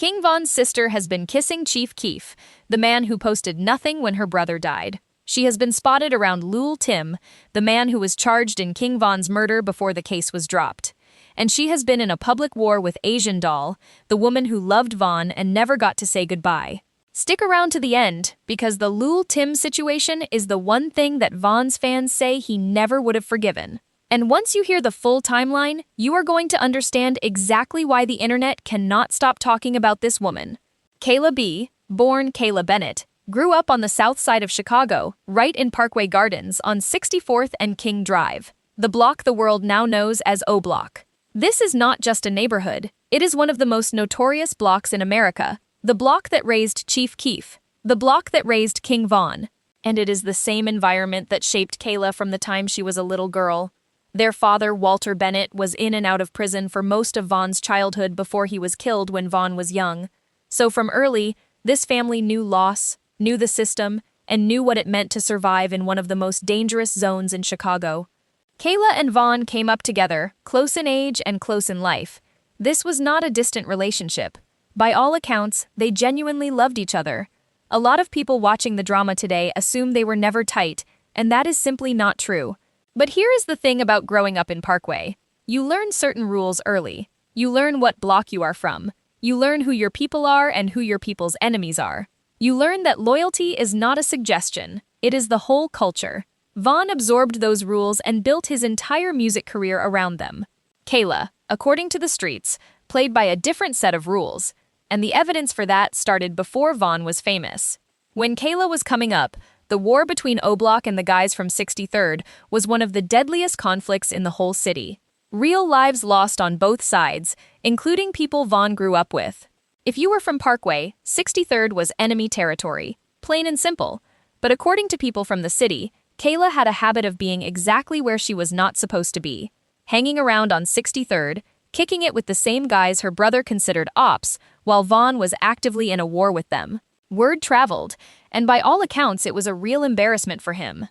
King Von's sister has been kissing Chief Keef, the man who posted nothing when her brother died. She has been spotted around Lul Tim, the man who was charged in King Von's murder before the case was dropped. And she has been in a public war with Asian Doll, the woman who loved Von and never got to say goodbye. Stick around to the end, because the Lul Tim situation is the one thing that Von's fans say he never would have forgiven. And once you hear the full timeline, you are going to understand exactly why the internet cannot stop talking about this woman. Kayla B., born Kayla Bennett, grew up on the south side of Chicago, right in Parkway Gardens on 64th and King Drive, the block the world now knows as O Block. This is not just a neighborhood, it is one of the most notorious blocks in America, the block that raised Chief Keef, the block that raised King Von. And it is the same environment that shaped Kayla from the time she was a little girl. Their father, Walter Bennett, was in and out of prison for most of Von's childhood before he was killed when Von was young. So from early, this family knew loss, knew the system, and knew what it meant to survive in one of the most dangerous zones in Chicago. Kayla and Von came up together, close in age and close in life. This was not a distant relationship. By all accounts, they genuinely loved each other. A lot of people watching the drama today assume they were never tight, and that is simply not true. But here is the thing about growing up in Parkway. You learn certain rules early. You learn what block you are from. You learn who your people are and who your people's enemies are. You learn that loyalty is not a suggestion, it is the whole culture. Von absorbed those rules and built his entire music career around them. Kayla, according to the streets, played by a different set of rules, and the evidence for that started before Von was famous. When Kayla was coming up, the war between O Block and the guys from 63rd was one of the deadliest conflicts in the whole city. Real lives lost on both sides, including people Von grew up with. If you were from Parkway, 63rd was enemy territory, plain and simple. But according to people from the city, Kayla had a habit of being exactly where she was not supposed to be, hanging around on 63rd, kicking it with the same guys her brother considered ops, while Von was actively in a war with them. Word traveled, and by all accounts it was a real embarrassment for him.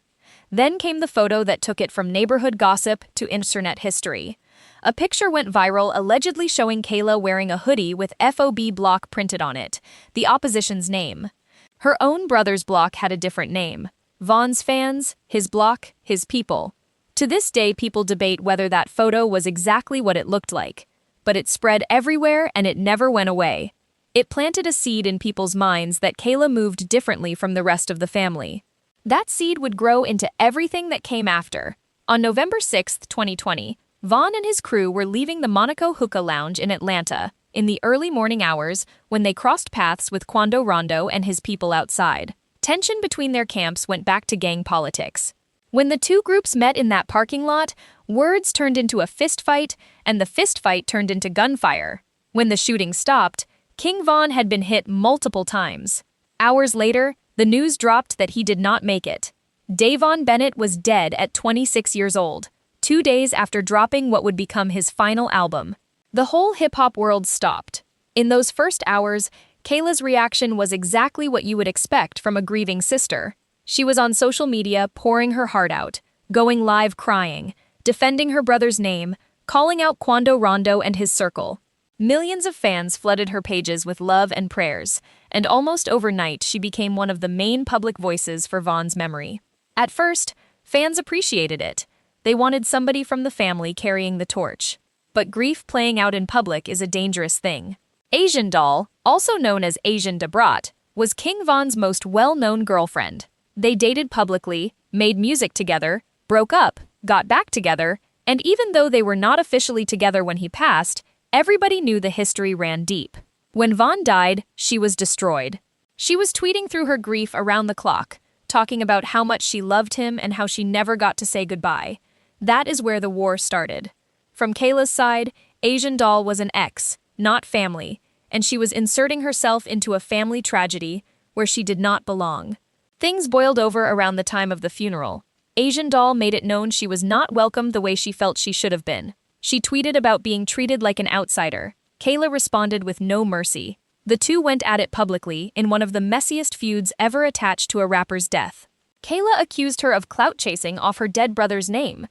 Then came the photo that took it from neighborhood gossip to internet history. A picture went viral allegedly showing Kayla wearing a hoodie with FOB block printed on it, the opposition's name. Her own brother's block had a different name. Von's fans, his block, his people. To this day, people debate whether that photo was exactly what it looked like. But it spread everywhere and it never went away. It planted a seed in people's minds that Kayla moved differently from the rest of the family. That seed would grow into everything that came after. On November 6, 2020, Von and his crew were leaving the Monaco Hookah Lounge in Atlanta in the early morning hours when they crossed paths with Quando Rondo and his people outside. Tension between their camps went back to gang politics. When the two groups met in that parking lot, words turned into a fistfight, and the fistfight turned into gunfire. When the shooting stopped, King Von had been hit multiple times. Hours later, the news dropped that he did not make it. Davon Bennett was dead at 26 years old, 2 days after dropping what would become his final album. The whole hip-hop world stopped. In those first hours, Kayla's reaction was exactly what you would expect from a grieving sister. She was on social media pouring her heart out, going live crying, defending her brother's name, calling out Quando Rondo and his circle. Millions of fans flooded her pages with love and prayers, and almost overnight she became one of the main public voices for Von's memory. At first, fans appreciated it. They wanted somebody from the family carrying the torch. But grief playing out in public is a dangerous thing. Asian Doll, also known as Asian Debrat, was King Von's most well-known girlfriend. They dated publicly, made music together, broke up, got back together, and even though they were not officially together when he passed, everybody knew the history ran deep. When Von died, she was destroyed. She was tweeting through her grief around the clock, talking about how much she loved him and how she never got to say goodbye. That is where the war started. From Kayla's side, Asian Doll was an ex, not family, and she was inserting herself into a family tragedy where she did not belong. Things boiled over around the time of the funeral. Asian Doll made it known she was not welcomed the way she felt she should have been. She tweeted about being treated like an outsider. Kayla responded with no mercy. The two went at it publicly in one of the messiest feuds ever attached to a rapper's death. Kayla accused her of clout chasing off her dead brother's name.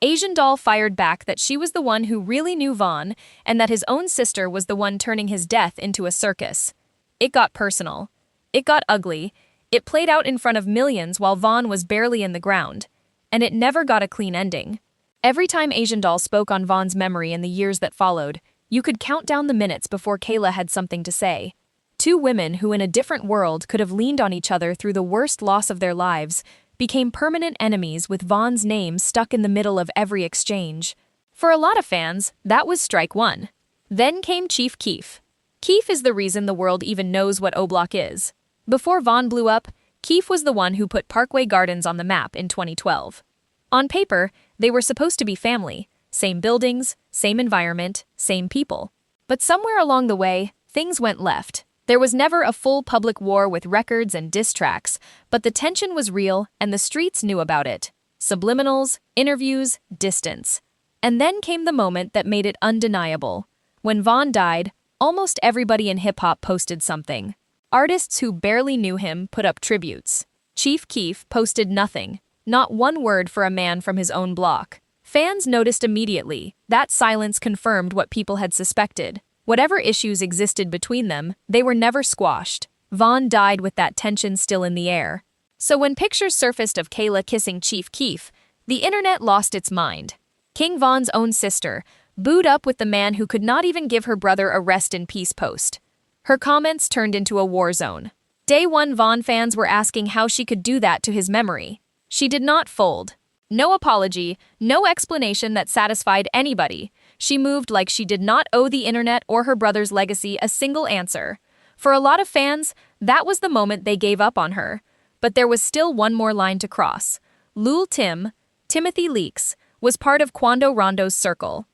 Asian Doll fired back that she was the one who really knew Vaughn and that his own sister was the one turning his death into a circus. It got personal. It got ugly. It played out in front of millions while Vaughn was barely in the ground. And it never got a clean ending. Every time Asian Doll spoke on Vaughn's memory in the years that followed, you could count down the minutes before Kayla had something to say. Two women who in a different world could have leaned on each other through the worst loss of their lives became permanent enemies with Vaughn's name stuck in the middle of every exchange. For a lot of fans, that was strike one. Then came Chief Keef. Keef is the reason the world even knows what O-Block is. Before Vaughn blew up, Keef was the one who put Parkway Gardens on the map in 2012. On paper, they were supposed to be family, same buildings, same environment, same people. But somewhere along the way, things went left. There was never a full public war with records and diss tracks, but the tension was real and the streets knew about it. Subliminals, interviews, distance. And then came the moment that made it undeniable. When Vaughn died, almost everybody in hip-hop posted something. Artists who barely knew him put up tributes. Chief Keef posted nothing, not one word for a man from his own block. Fans noticed immediately. That silence confirmed what people had suspected. Whatever issues existed between them, they were never squashed. Vaughn died with that tension still in the air. So when pictures surfaced of Kayla kissing Chief Keef, the internet lost its mind. King Von's own sister booed up with the man who could not even give her brother a rest in peace post. Her comments turned into a war zone. Day one Vaughn fans were asking how she could do that to his memory. She did not fold. No apology, no explanation that satisfied anybody. She moved like she did not owe the internet or her brother's legacy a single answer. For a lot of fans, that was the moment they gave up on her. But there was still one more line to cross. Lul Tim, Timothy Leaks, was part of Quando Rondo's circle.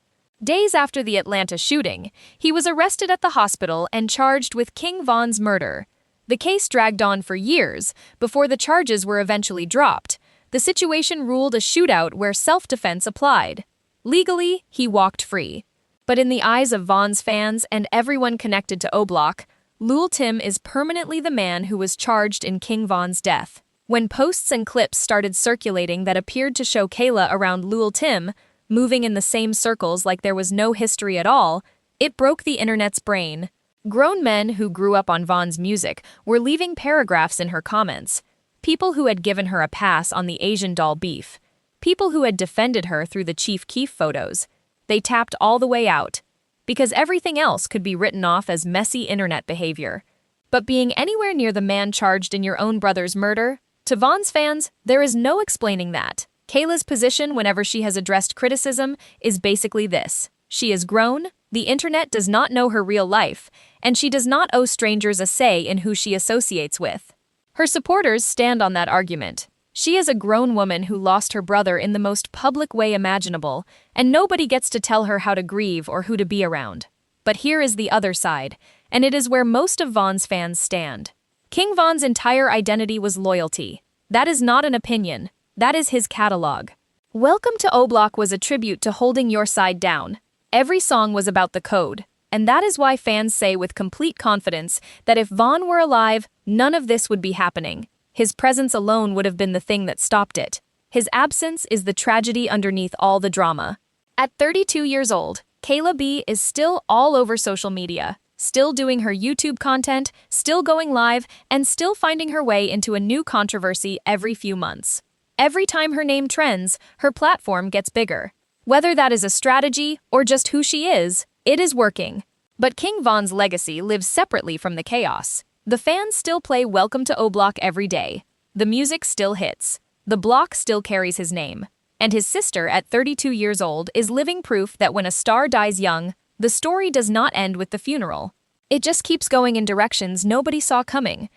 Days after the Atlanta shooting, he was arrested at the hospital and charged with King Von's murder. The case dragged on for years before the charges were eventually dropped. The situation ruled a shootout where self-defense applied. Legally, he walked free. But in the eyes of Von's fans and everyone connected to O-Block, Lul Tim is permanently the man who was charged in King Von's death. When posts and clips started circulating that appeared to show Kayla around Lul Tim, moving in the same circles like there was no history at all, it broke the internet's brain. Grown men who grew up on Von's music were leaving paragraphs in her comments. People who had given her a pass on the Asian Doll beef. People who had defended her through the Chief Keef photos. They tapped all the way out. Because everything else could be written off as messy internet behavior. But being anywhere near the man charged in your own brother's murder? To Von's fans, there is no explaining that. Kayla's position whenever she has addressed criticism is basically this. She is grown, the internet does not know her real life, and she does not owe strangers a say in who she associates with. Her supporters stand on that argument. She is a grown woman who lost her brother in the most public way imaginable, and nobody gets to tell her how to grieve or who to be around. But here is the other side, and it is where most of Von's fans stand. King Von's entire identity was loyalty. That is not an opinion. That is his catalog. Welcome to O-Block was a tribute to holding your side down. Every song was about the code, and that is why fans say with complete confidence that if Vaughn were alive, none of this would be happening. His presence alone would have been the thing that stopped it. His absence is the tragedy underneath all the drama. At 32 years old, Kayla B is still all over social media, still doing her YouTube content, still going live, and still finding her way into a new controversy every few months. Every time her name trends, her platform gets bigger. Whether that is a strategy or just who she is, it is working. But King Von's legacy lives separately from the chaos. The fans still play Welcome to O-Block every day. The music still hits. The block still carries his name. And his sister, at 32 years old, is living proof that when a star dies young, the story does not end with the funeral. It just keeps going in directions nobody saw coming.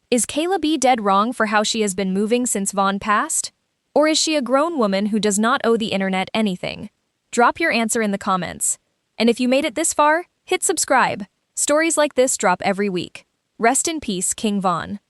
Is Kayla B dead wrong for how she has been moving since Vaughn passed? Or is she a grown woman who does not owe the internet anything? Drop your answer in the comments. And if you made it this far, hit subscribe. Stories like this drop every week. Rest in peace, King Von.